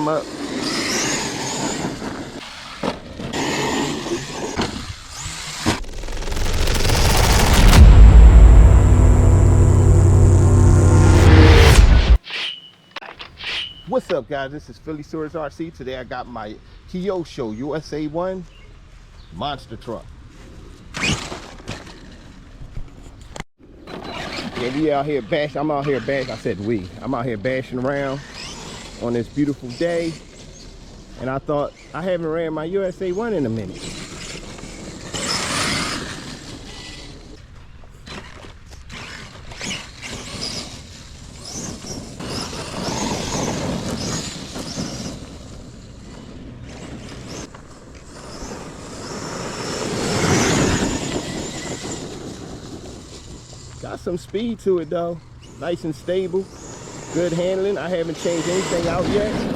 come up. What's up, guys? This is Phillyswords RC. Today I got my Kyosho USA-1 monster truck. Yeah, we out here bashing. I'm out here bashing. I said we. I'm out here bashing around on this beautiful day, and I thought I haven't ran my USA-1 in a minute. Got some speed to it though, nice and stable, good handling. I haven't changed anything out yet.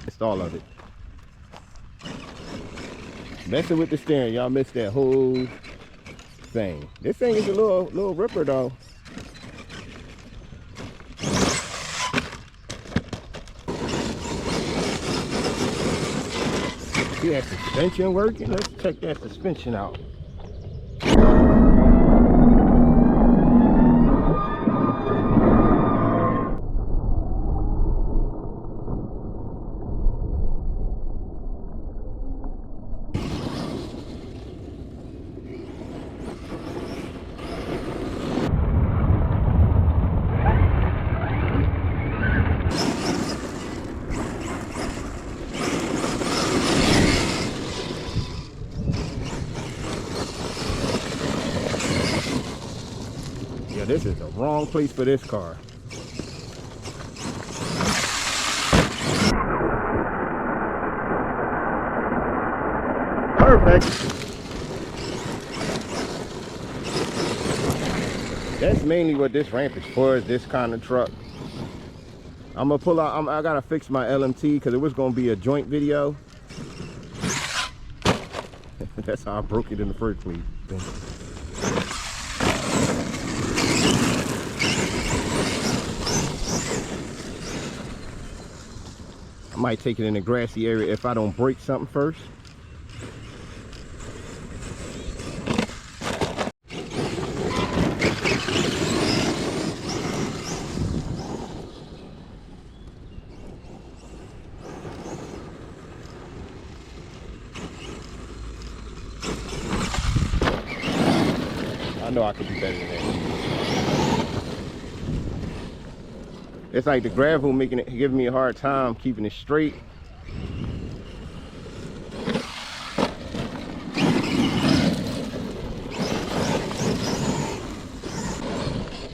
It's all of it. Messing with the steering, y'all missed that whole thing. This thing is a little ripper though. See that suspension working? Let's check that suspension out. Yeah, this is the wrong place for this car. Perfect. That's mainly what this ramp is for, is this kind of truck. I'm gonna pull out, I gotta fix my LMT because it was gonna be a joint video. That's how I broke it in the first place. I might take it in the grassy area if I don't break something first. I know I could do better than that. It's like the gravel giving me a hard time keeping it straight.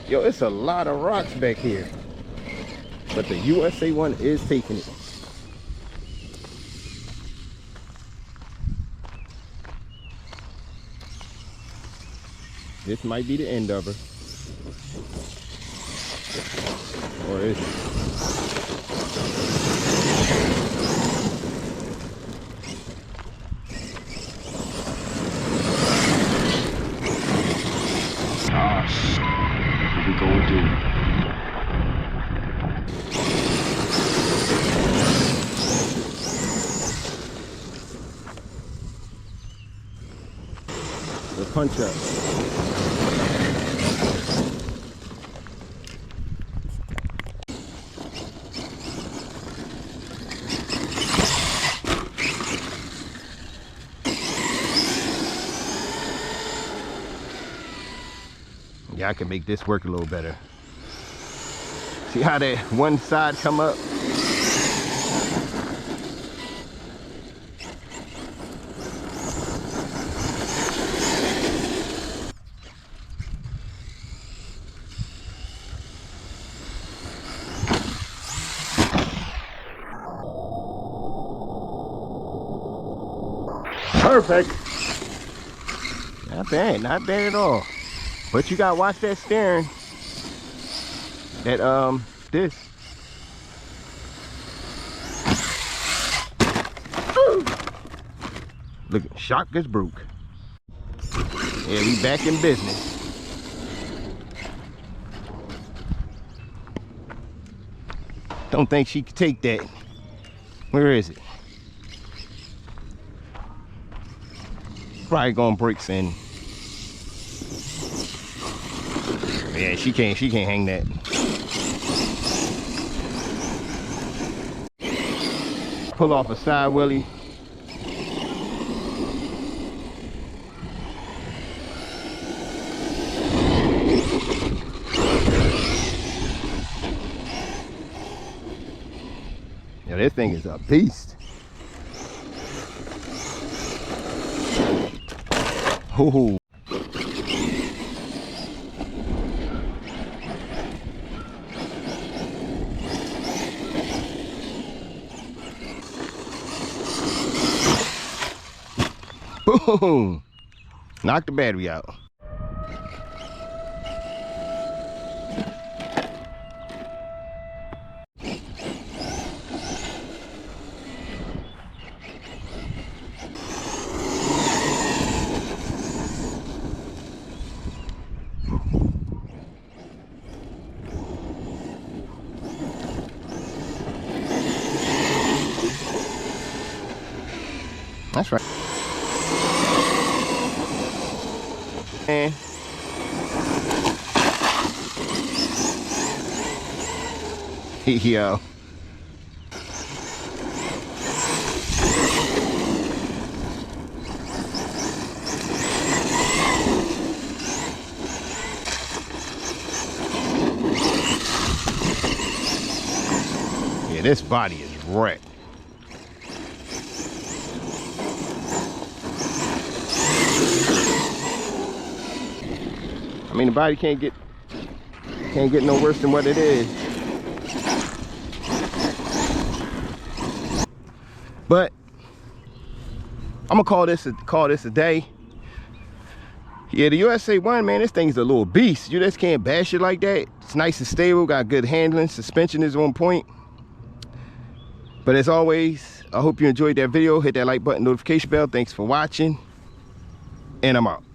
Yo, it's a lot of rocks back here, but the USA-1 is taking it. This might be the end of her. Or is it? Ah, shit. What we gonna do? The punch up. Yeah, I can make this work a little better. See how that one side come up? Perfect. Not bad, not bad at all. But you gotta watch that steering. That this. Look, shock is broke. Yeah, we back in business. Don't think she could take that. Where is it? Probably gonna break in. Yeah, she can't hang that. Pull off a side wheelie. Yeah, this thing is a beast. Ooh. Boom. Knock the battery out. That's right. And yo. Yeah, this body is wrecked. I mean, the body can't get no worse than what it is. But I'm gonna call this a day. Yeah, the USA-1, man, this thing's a little beast. You just can't bash it like that. It's nice and stable, got good handling, suspension is on point. But as always, I hope you enjoyed that video. Hit that like button, notification bell. Thanks for watching, and I'm out.